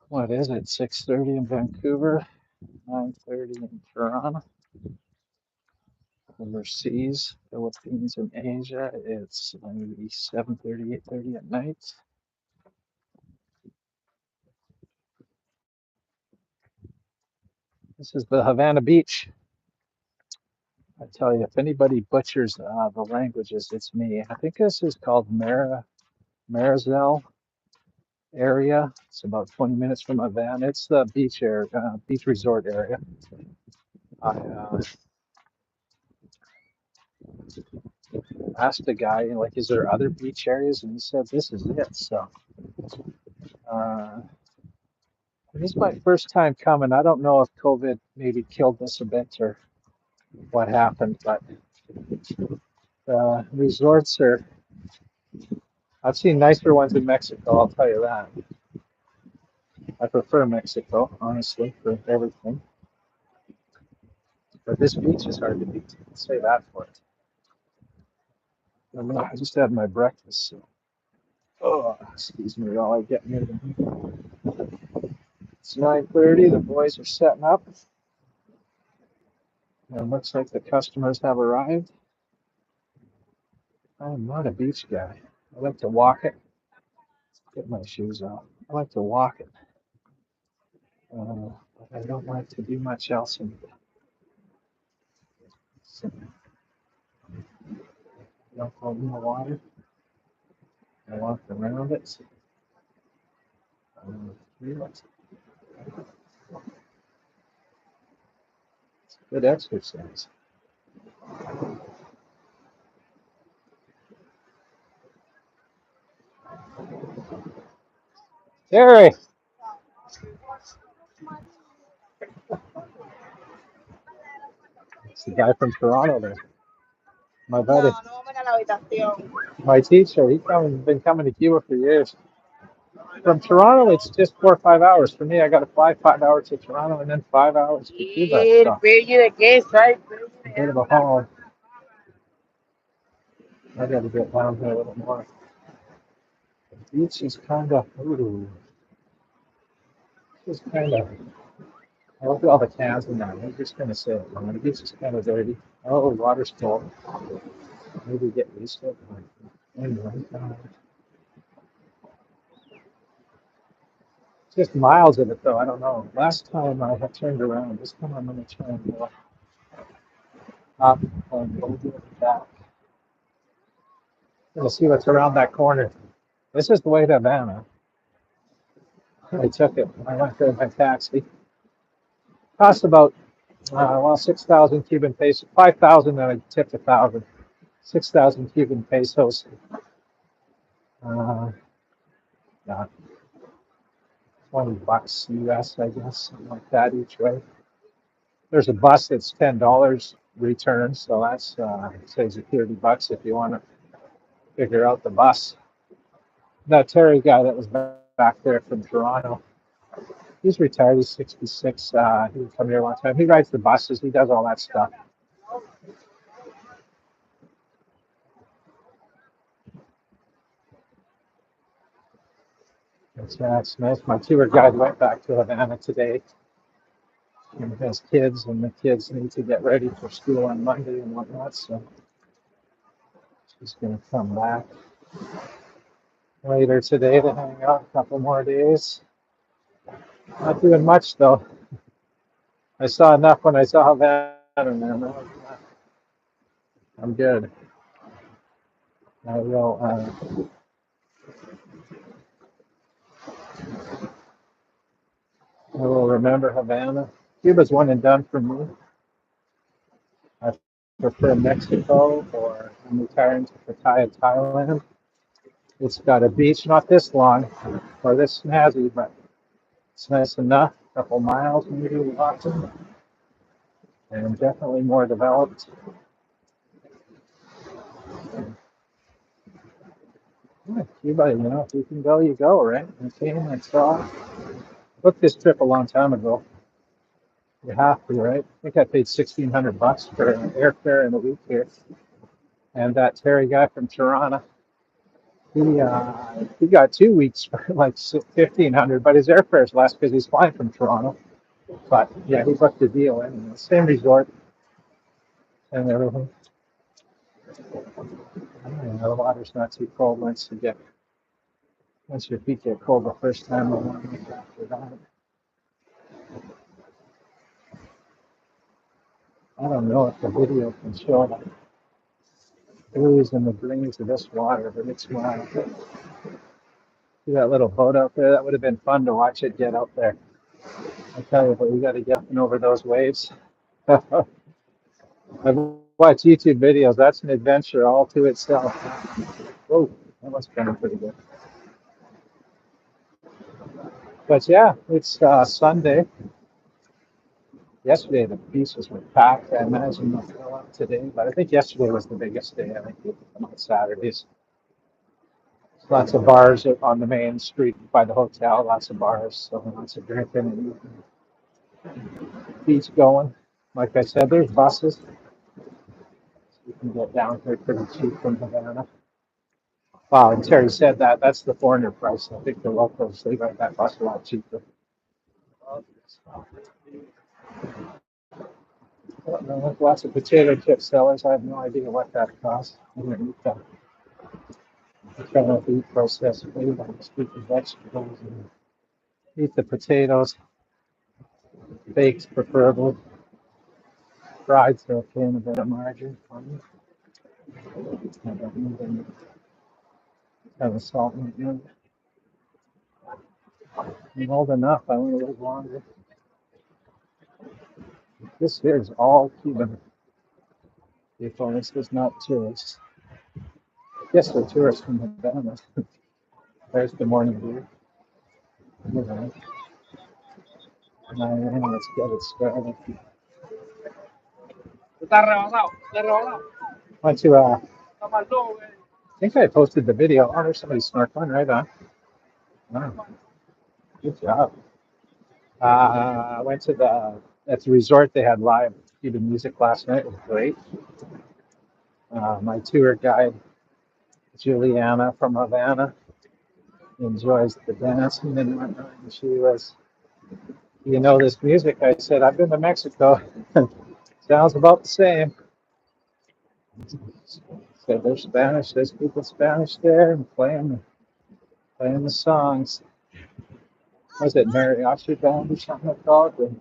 What is it? 6:30 in Vancouver, 9:30 in Toronto. Overseas, Philippines and Asia, it's maybe 7:30, 8:30 at night. This is the Havana Beach. I tell you, if anybody butchers the languages, it's me. I think this is called Marazul area. It's about 20 minutes from Havana. It's the beach resort area. I asked a guy, like, is there other beach areas? And he said, this is it. So uh, this is my first time coming. I don't know if COVID maybe killed us a bit or what happened, but resorts are, I've seen nicer ones in Mexico, I'll tell you that. I prefer Mexico, honestly, for everything. But this beach is hard to beat. I'll say that for it. I just had my breakfast, so. Oh, excuse me while I get near them. It's 9:30. The boys are setting up. And it looks like the customers have arrived. I'm not a beach guy. I like to walk it. Get my shoes off. I like to walk it. But I don't like to do much else in it. So, don't go in the water. I walk around it. It's good exercise. Terry, it's the guy from Toronto there. My buddy. My teacher. Been coming to Cuba for years. From Toronto, it's just 4 or 5 hours. For me, I got to fly 5 hours to Toronto and then 5 hours to Cuba. So, a bit of a haul. I got to get down here a little more. The beach is kind of, ooh, just kind of, I look at all the cans in there. I'm just going to say it. The beach is kind of dirty. Oh, water's cold. Maybe get used to it. Anyway, just miles of it, though. I don't know. Last time I had turned around. This time I'm going to turn up and go back. Going to see what's around that corner. This is the way to Havana. I took it. I went there by taxi. Cost about 6,000 Cuban pesos, 5,000, and I tipped 1,000. 6,000 Cuban pesos. Uh, yeah, $20 US, I guess, something like that each way. There's a bus that's $10 return, so that's saves you $30 if you want to figure out the bus. That Terry guy that was back there from Toronto, he's retired. He's 66. He would come here a long time. He rides the buses. He does all that stuff. It's nice. My tour guide went back to Havana today. He has kids, and the kids need to get ready for school on Monday and whatnot. So she's going to come back later today to hang out a couple more days. Not doing much though. I saw enough when I saw Havana, man. I'm good. I will. I will remember Havana. Cuba's one and done for me. I prefer Mexico, or I'm retiring to Pattaya, Thailand. It's got a beach, not this long or this snazzy, but it's nice enough. A couple miles maybe walking, and definitely more developed. Yeah, Cuba, if you can go, you go, right? Okay, I saw. Booked this trip a long time ago. You have to, right? I think I paid $1,600 for airfare and a week here. And that Terry guy from Toronto, He got 2 weeks for like 1,500, but his airfare's less because he's flying from Toronto. But yeah, he booked the deal in the same resort and everything. The water's not too cold once your feet get cold the first time. I want to make after that. I don't know if the video can show the blues and the greens of this water, but it's wild. See that little boat out there? That would have been fun to watch it get out there. I tell you, but we got to get up and over those waves. I've watched YouTube videos. That's an adventure all to itself. Oh, that was kind of pretty good. But yeah, it's Sunday. Yesterday the beaches were packed. I imagine they'll fill up today, but I think yesterday was the biggest day. I think on Saturdays. Lots of bars on the main street by the hotel. Lots of bars, so lots of drinking and beach going. Like I said, there's buses. You can get down here pretty cheap from Havana. Wow, and Terry said that that's the foreigner price. I think the locals they rent that bus a lot cheaper. With lots of potato chip sellers. I have no idea what that costs. I'm gonna eat that. I'm trying not to eat processed food. I'm just eat the vegetables and eat the potatoes, baked preferably. Fried so okay, and a bit of margarine for me. I don't need any kind of salt in it. I'm old enough. I want to live longer. This here is all Cuban people. This is not tourists. Yes, they're tourists from Havana. There's the morning view. Right. And let's get it started. Want to, I think I posted the video. Oh, there's somebody snorkeling right on. Oh, good job. I went to at the resort. They had live Cuban music last night. It was great. My tour guide, Juliana from Havana, enjoys the dancing and whatnot. And she was, you know, this music. I said, I've been to Mexico. Sounds about the same. So there's Spanish. There's people Spanish there and playing the songs. Was it mariachi band or something like that? And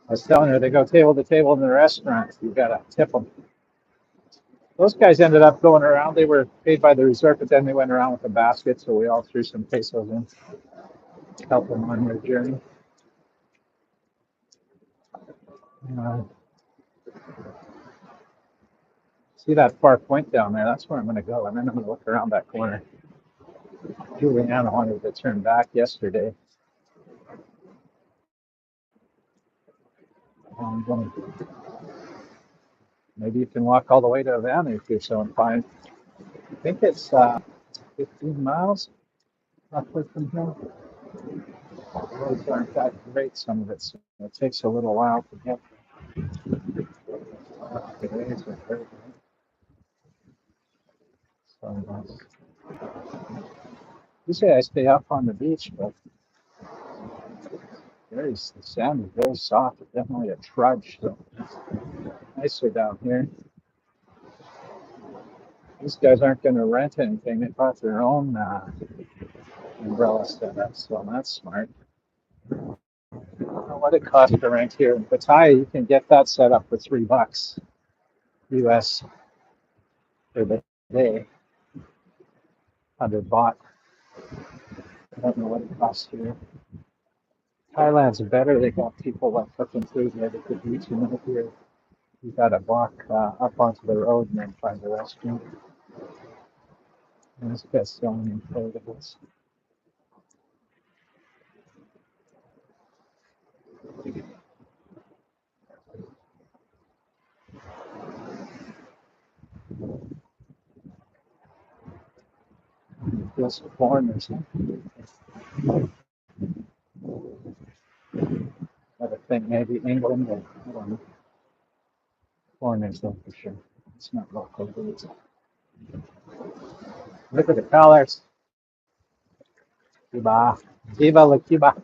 I was telling her they go table to table in the restaurants. You gotta tip them. Those guys ended up going around. They were paid by the resort, but then they went around with a basket, so we all threw some pesos in, to help them on their journey. Uh, See that far point down there? That's where I'm going to go, and then I'm going to look around that corner. Juliana wanted to turn back yesterday. Maybe you can walk all the way to Havana if you're so inclined. I think it's 15 miles roughly from here. The roads aren't that great, some of it, so it takes a little while to get there. So, usually I stay up on the beach, but the sand is very soft. It's definitely a trudge, so it's nicer down here. These guys aren't going to rent anything. They bought their own umbrella setup, so that's smart. I don't know what it costs to rent here in Pattaya. You can get that set up for $3 US for the day. 100 baht. I don't know what it costs here. Thailand's better. They got people like cooking food right at the beach. And then here, you got to walk up onto the road and then find a restaurant. And this guy's selling inflatables. Feels for foreigners. I think maybe England or I don't know. Foreigners though for sure. It's not local goods. Look at the colors. Cuba. Viva la Cuba.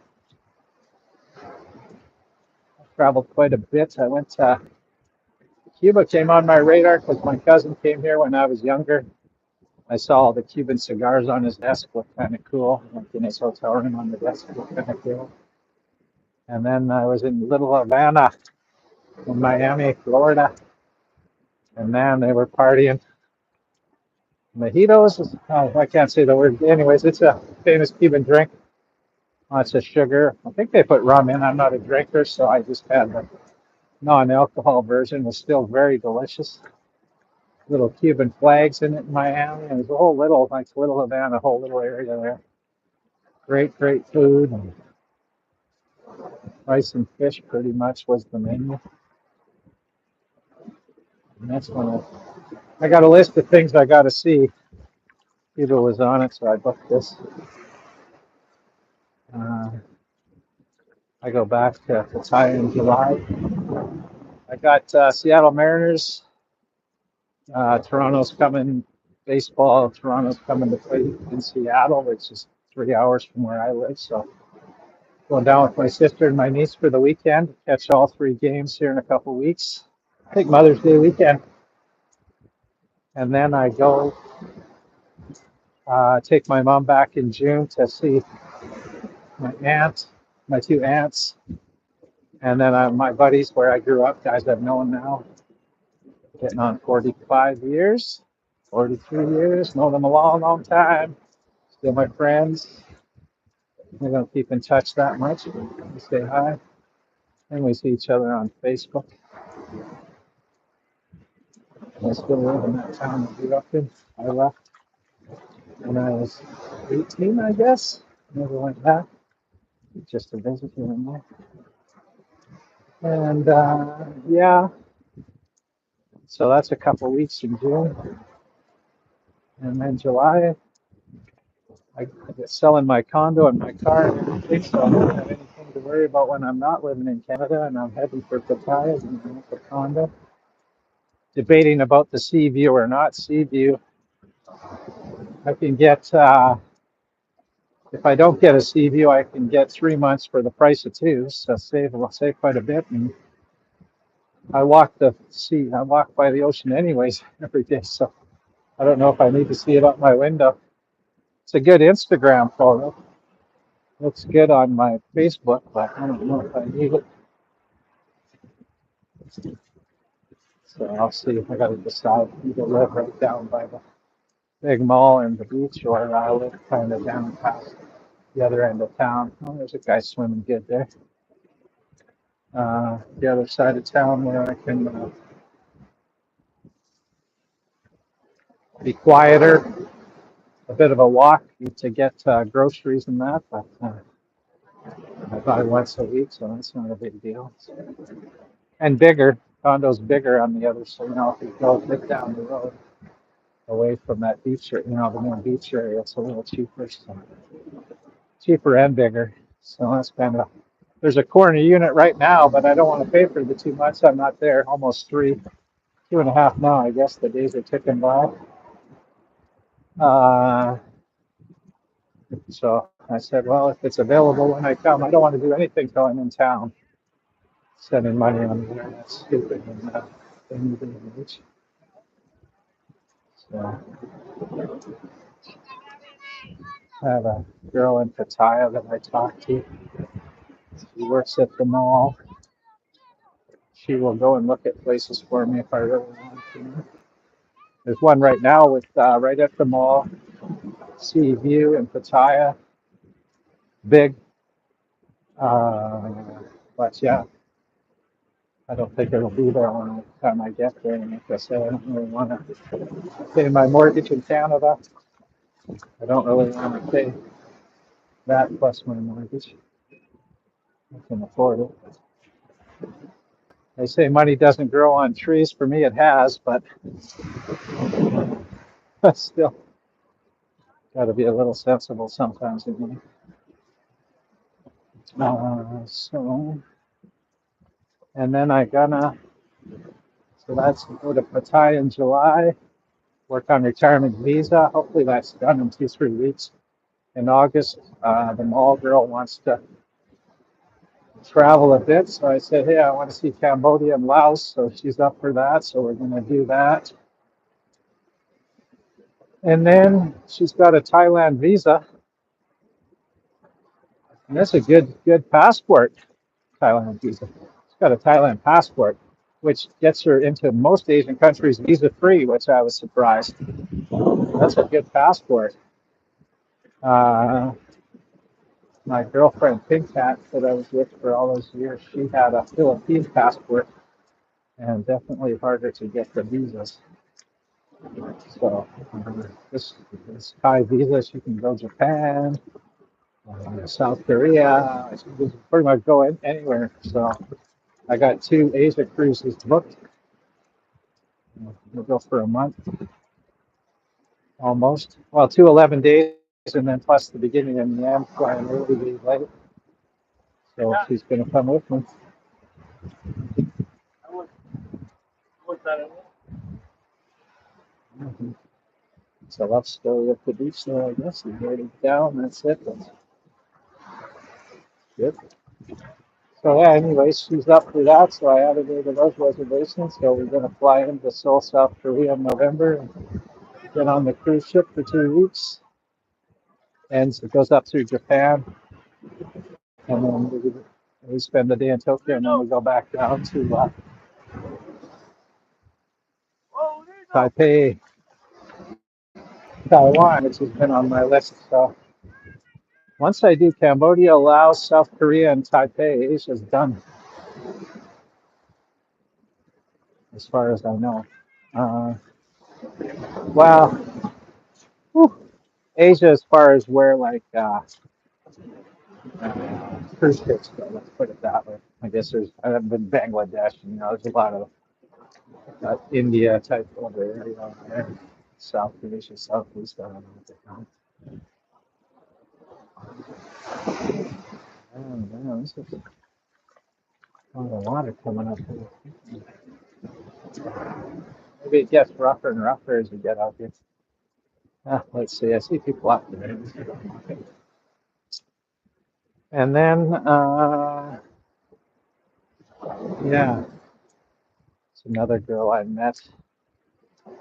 I traveled quite a bit. I went to Cuba, came on my radar because my cousin came here when I was younger. I saw all the Cuban cigars on his desk, looked kind of cool. Like in his hotel room on the desk, looked kind of cool. And then I was in Little Havana in Miami, Florida. And man, they were partying. Mojitos, oh, I can't say the word. Anyways, it's a famous Cuban drink. Lots of sugar. I think they put rum in. I'm not a drinker, so I just had the non-alcohol version. It was still very delicious. Little Cuban flags in it in Miami. And there's a whole little, like Little Havana, a whole little area there. Great, great food. And rice and fish pretty much was the menu. And that's when I got a list of things I got to see. Cuba was on it, so I booked this. Uh, I go back to Thai in July. I got Seattle Mariners. Toronto's coming. Baseball. Toronto's coming to play in Seattle, which is 3 hours from where I live. So going down with my sister and my niece for the weekend. Catch all 3 games here in a couple weeks. I think Mother's Day weekend, and then I go take my mom back in June to see my aunt, my 2 aunts, and then my buddies where I grew up, guys I've known now, getting on 45 years, 43 years, know them a long, long time. Still my friends. We don't keep in touch that much. We say hi, and we see each other on Facebook. I still live in that town I grew up in. I left when I was 18, I guess. Never went back, just to visit here and there. And yeah, so that's a couple weeks in June. And then July, I get selling my condo and my car and everything, so I don't have anything to worry about when I'm not living in Canada, and I'm heading for Pattaya and the condo. Debating about the sea view or not sea view. I can get, if I don't get a sea view, I can get 3 months for the price of two, so save quite a bit. And I walk the sea, I walk by the ocean anyways every day, so I don't know if I need to see it out my window. It's a good Instagram photo. Looks good on my Facebook, but I don't know if I need it. So I'll see if I got to decide either live right down by the big mall and the beach, or I live kind of down past the other end of town. Oh, there's a guy swimming good there. The other side of town where I can be quieter, a bit of a walk to get groceries and that, but I buy once a week, so that's not a big deal. And bigger, condo's bigger on the other side. You know, if you go a bit down the road away from that beach, the main beach area, it's a little cheaper, so cheaper and bigger. So that's kind of. There's a corner unit right now, but I don't want to pay for the 2 months. I'm not there. Almost 2.5 now. I guess the days are ticking by. So I said, well, if it's available when I come, I don't want to do anything till I'm in town. Spending money on the internet's stupid and so I have a girl in Pattaya that I talk to. She works at the mall. She will go and look at places for me if I really want to. There's one right now with right at the mall, Sea View in Pattaya. Big. But yeah, I don't think it'll be there when the time I get there. And like I said, I don't really want to pay my mortgage in Canada. I don't really want to pay that plus my mortgage. I can afford it. They say money doesn't grow on trees. For me, it has, but still, got to be a little sensible sometimes in life. So, and then so that's go to Pattaya in July. work on retirement visa. Hopefully that's done in 2, 3 weeks. In August, the mall girl wants to travel a bit. So I said, hey, I want to see Cambodia and Laos. So she's up for that. So we're going to do that. And then she's got a Thailand visa. And that's a good passport, Thailand visa. She's got a Thailand passport, which gets her into most Asian countries visa free, which I was surprised. That's a good passport. Uh, my girlfriend Pink Cat that I was with for all those years, she had a Philippine passport and definitely harder to get the visas. So this Thai visa, she can go Japan, South Korea. She can pretty much go anywhere. So I got 2 Asia cruises booked. We'll go for a month almost. Well, 2 11 days, and then plus the beginning and the end, flying early, leave late. So she's going to come with me. Mhm. It's a love story at the beach there, I guess. He's already down. That's it. That's good. So yeah, anyways, she's up for that. So I added her to those reservations. So we're going to fly into Seoul, South Korea in November and get on the cruise ship for 2 weeks. And it goes up through Japan, and then we spend the day in Tokyo, and then we go back down to Taipei, Taiwan, which has been on my list. So once I do Cambodia, Laos, South Korea, and Taipei, Asia's done, as far as I know. Uh, well, whew, Asia, as far as where like cruise ships go, let's put it that way. I guess I haven't been Bangladesh, there's a lot of India type of area there. South Asia, Southeast, I don't know what they call it. Oh, man, this is a lot of water coming up here. Maybe it gets rougher and rougher as we get out here. Let's see, I see people out there. And then, yeah, it's another girl I met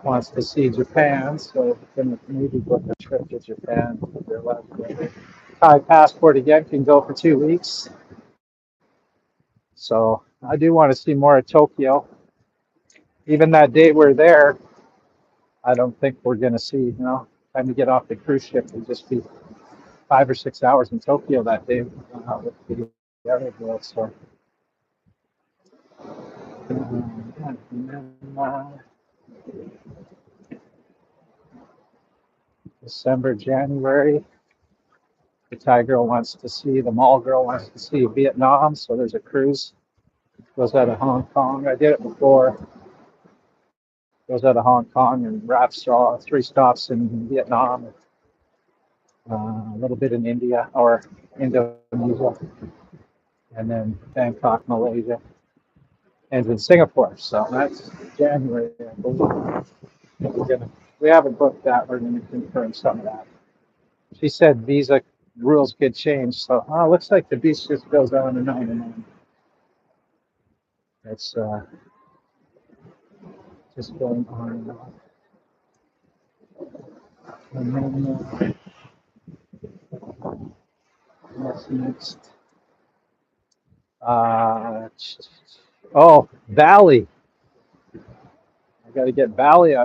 wants to see Japan, so can maybe book a trip to Japan. Thai passport again can go for 2 weeks. So I do want to see more of Tokyo. Even that day we're there, I don't think we're going to see, time to get off the cruise ship will just be 5 or 6 hours in Tokyo that day with the other girls. So, and then, December, January, the Thai girl wants to see, the mall girl wants to see Vietnam. So there's a cruise. It goes out of Hong Kong. I did it before. It goes out of Hong Kong and wraps 3 stops in Vietnam, a little bit in India or Indonesia, and then Bangkok, Malaysia, and in Singapore. So that's January, I believe. We haven't booked that. We're going to confirm some of that. She said visa rules could change. So it looks like the beach just goes on and on and on. It's just going on and on. And then what's next? Bali. I got to get Bali.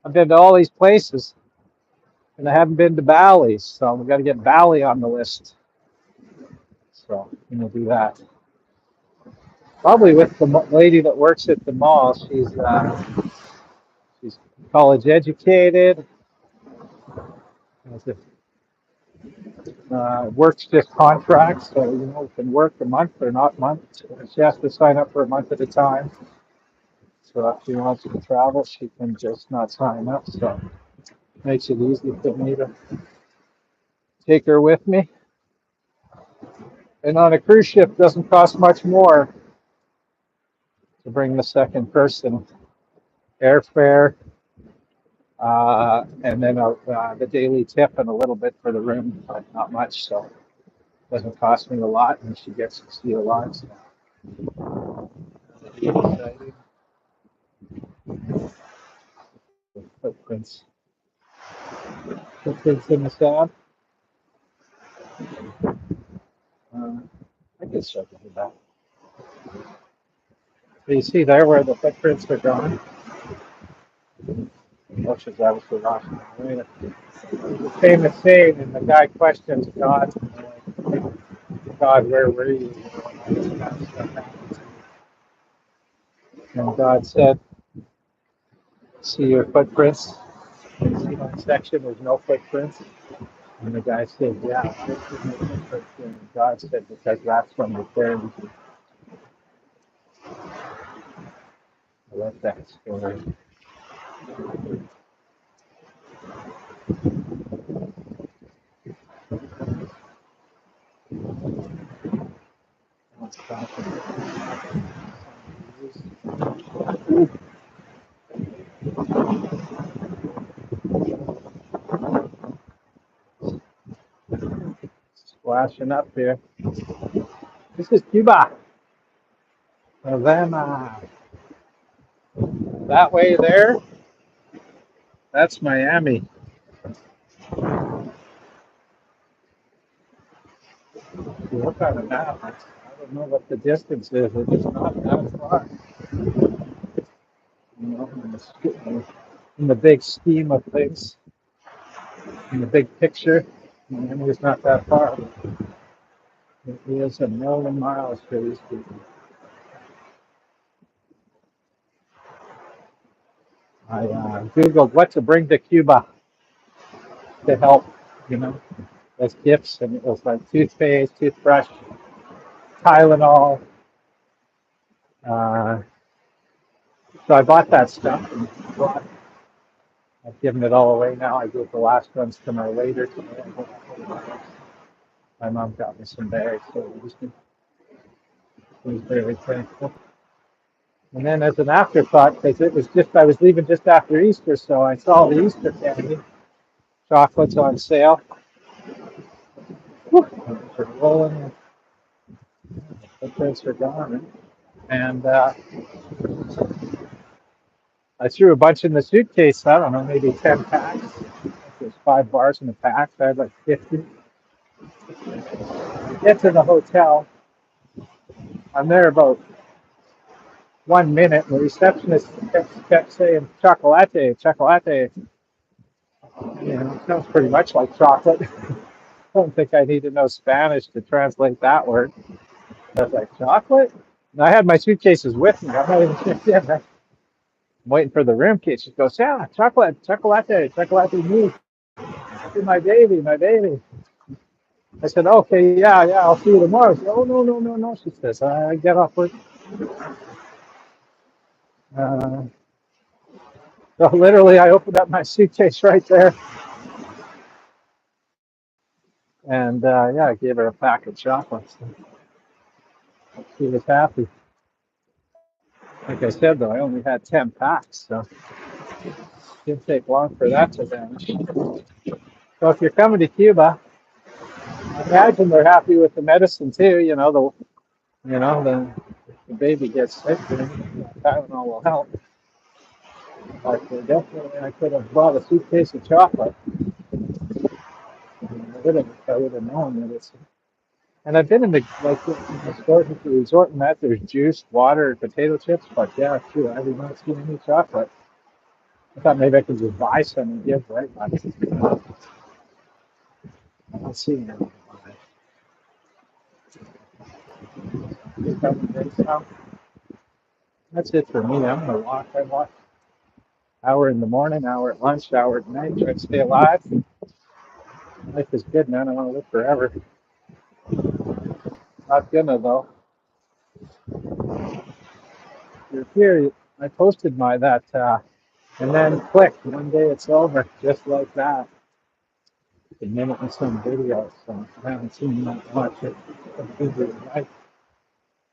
I've been to all these places, and I haven't been to Bali, so we got to get Bali on the list. So we'll do that. Probably with the lady that works at the mall. She's college educated. Works just contracts, so can work a month or not month. She has to sign up for a month at a time. So if she wants to travel, she can just not sign up. So it makes it easy for me to take her with me. And on a cruise ship, it doesn't cost much more to bring the second person. Airfare, And then the daily tip and a little bit for the room, but not much. So it doesn't cost me a lot, and she gets to see a lot. So it'll be exciting. Footprints, footprints in the sand. Uh, I can show you that. So you see there where the footprints are gone. Which is obviously lost. The famous saying, and the guy questions God, like, God, where were you? And God said, see your footprints. You see that section, there's no footprints. And the guy said, yeah, why is there no footprints? And God said, because that's when the buried you. I love that story. Splashing up here. This is Cuba. Havana. That way there, that's Miami. If you look on the map, I don't know what the distance is. It's not that far. You know, in the big scheme of things, in the big picture, Miami is not that far. It is a million miles for these people. I Googled what to bring to Cuba to help, you know, as gifts, and it was like toothpaste, toothbrush, Tylenol. Uh, so I bought that stuff and brought, I've given it all away now. I gave the last ones to my waiter today. My mom got me some bags, so it was very thankful. And then as an afterthought, because it was just, I was leaving just after Easter, so I saw the Easter candy chocolates on sale. They're rolling, the prints are gone. Right? And I threw a bunch in the suitcase. I don't know, maybe 10 packs. There's 5 bars in a pack. So I had like 50. I get to the hotel. I'm there about 1 minute. And the receptionist kept saying chocolate, chocolate. You know, it sounds pretty much like chocolate. I don't think I need to know Spanish to translate that word. I was like, chocolate? And I had my suitcases with me. I'm not even sure. Yeah, I'm waiting for the room key. She goes, yeah, chocolate, chocolate me. My baby, my baby. I said, okay, yeah, I'll see you tomorrow. She said, oh, no. She says, I get off work. Uh, so literally, I opened up my suitcase right there. And yeah, I gave her a pack of chocolates. She was happy. Like I said, though, I only had 10 packs, so it didn't take long for that to vanish. So if you're coming to Cuba, I imagine they're happy with the medicine too. The baby gets sick, then Tylenol will help. But definitely, I could have bought a suitcase of chocolate. I would have known that it's. And I've been in the stores at the resort and that there's juice, water, potato chips. But yeah, true. I have not seen any chocolate. I thought maybe I could just buy some and give, right? But I'm not seeing anything. That's it for me. I'm gonna walk. I walk hour in the morning, hour at lunch, hour at night. Try to stay alive. Life is good, man. I want to live forever. Not gonna though. You're here. I posted my that, and then click. One day it's over, just like that. A minute and some videos. So I haven't seen that much. I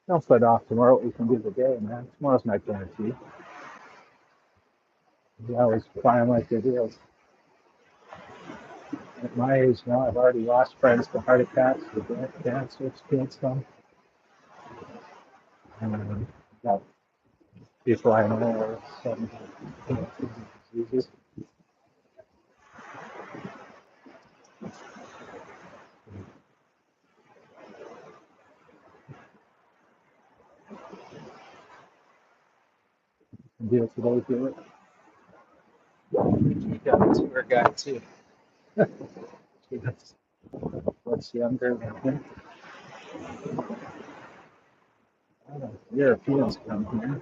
don't put off tomorrow. What we can do today, man. Tomorrow's not guaranteed. They always climb like it is. At my age now, I've already lost friends to heart attacks, to cancer, killed some. And got people I know are some diseases. And deal today, do it. We got a tour guide too. That's what's younger than him. Europeans come here.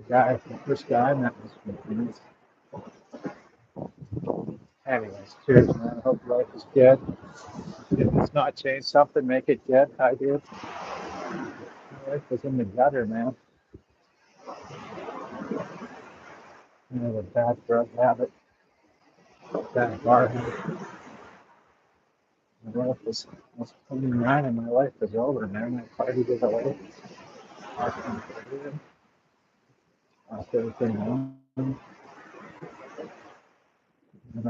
The first guy I met was from France. Anyways, cheers, man. I hope life is good. If it's not changed something, make it good. I did. My life was in the gutter, man. I had a bad drug habit, bad bar habit. My life was, I was 29 and my life was over, man. I partied it away. Lost my career, lost everything on. And I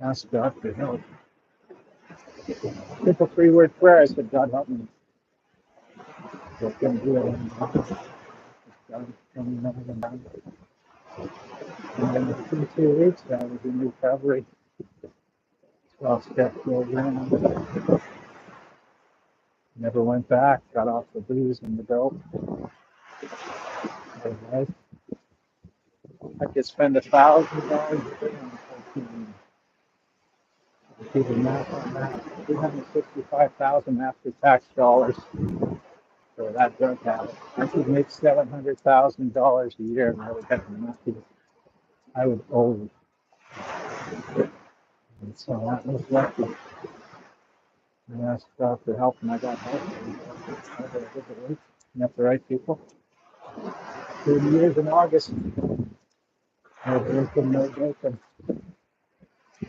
asked God for help. Simple three-word prayer. I said, God help me. So I couldn't do it anymore. God, help me never go down. And then within 2 weeks, I was in recovery. 12-step program. Never went back. Got off the booze and the dope. I could spend $1,000 a day on cocaine. People math on that. 365,000 after-tax dollars for that drug habit. I could make $700,000 a year and I would have nothing. I would owe. And so that was lucky. I asked God for help and I got help. I did the work. Met the right people. 30 years in August. No drinking, no drinking.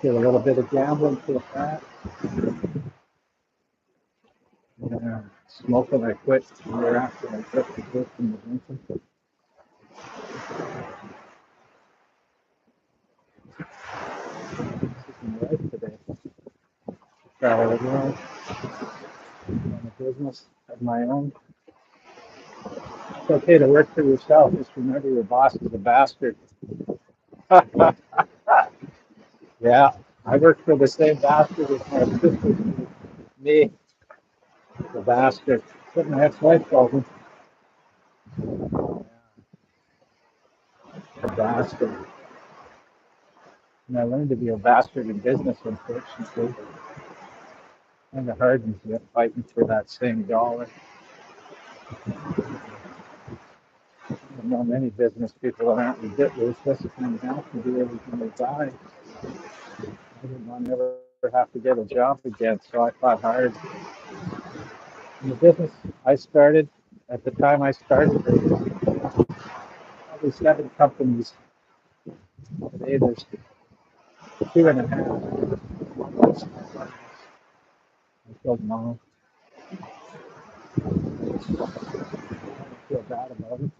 Did a little bit of gambling for that. Smoking, I quit the year after I quit the drink and the drinking. This is my life today. Travel the world, run a business of my own. It's okay to work for yourself. Just remember your boss is a bastard. Yeah, I work for the same bastard as my sister. Me, the bastard. That's what my ex-wife called me. The bastard. And I learned to be a bastard in business, unfortunately. Kind of hard when you're fighting for that same dollar. I know many business people that aren't ruthless and have to do everything they die. I didn't want to ever have to get a job again, so I fought hard. In the business I started, at the time I started, there was probably 7 companies. Today there's 2.5. I killed them all. I feel bad about it.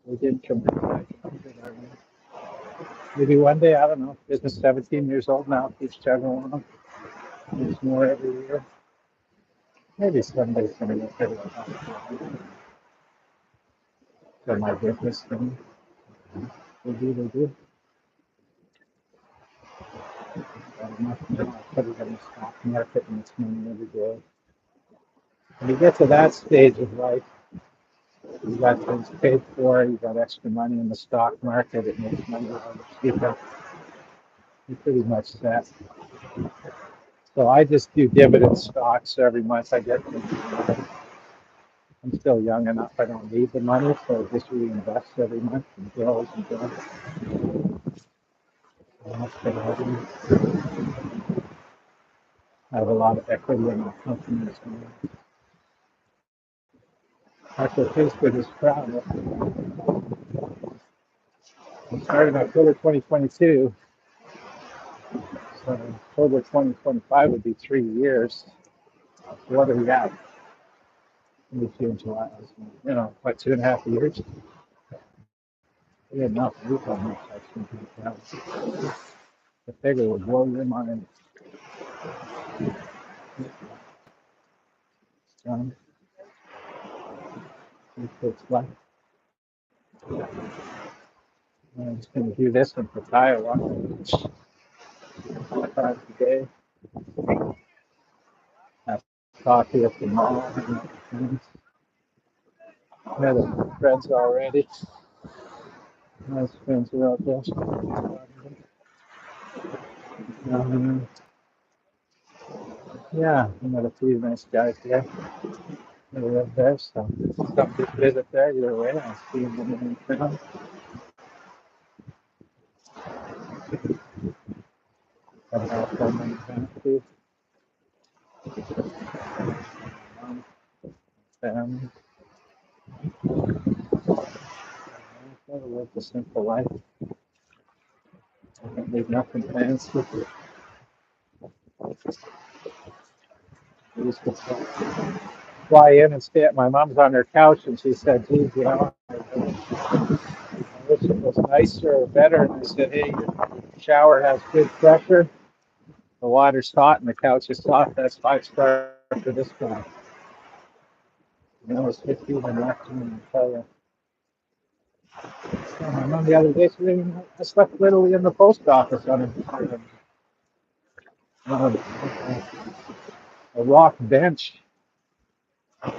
We didn't come back. Maybe one day, I don't know. Business 17 years old now, keeps chugging along. There's more every year. Maybe someday somebody will figure it out. So my business thing, they do. Got enough now. I put it in the stock market and it's money every day. When you get to that stage of life, you got things paid for, you got extra money in the stock market, it makes money out of people. You're pretty much set. So I just do dividend stocks every month. I get them. I'm still young enough. I don't need the money, so I just reinvest every month and grows and grows. I have a lot of equity in my company as well. Actually, Facebook is proud of. I started in October 2022. October 2025 would be 3 years. What are we at? June, July, what, 2.5 years? We had enough roof on this section. The figure would blow your mind. Um, I'm just going to do this one for Iowa. 5 today. Have coffee at the mall. Met friends already. Nice friends are out there. Um, yeah, I met a few nice guys there. They live there, so come just visit there either way. I'll see them in the town. I've got them in Havana Cuba. Family. I try to live a simple life. I don't need nothing fancy. I used to fly in and stay at my mom's on her couch, and she said, geez, I wish it was nicer or better. And I said, hey, your shower has good pressure. The water's hot and the couch is soft. That's 5 star for this guy. And that was 50 and left and I tell you. So my mom the other day, I slept literally in the post office on a rock bench. It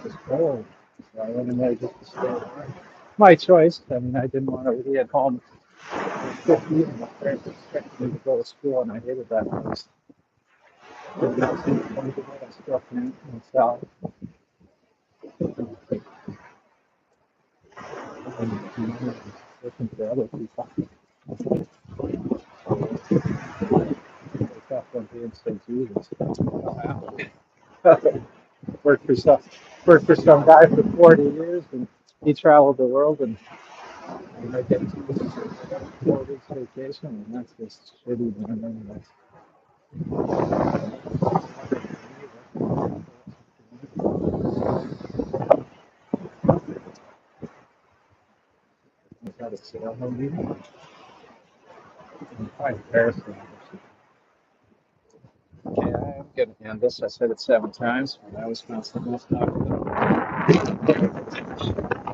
was cold. So I went in there just to stay warm. My choice. I mean, I didn't want to be at home at 50 and my parents expected me to go to school, and I hated that place. I still can't myself. Listen to other people. Wake up one day and say, Jesus. worked for some worked for some guy for 40 years, and he traveled the world, and I get 4 weeks vacation, and that's just shitty. I got a sale meeting. I'm embarrassing. Okay, I'm gonna end this. I said it 7 times, but I was constantly talking about it.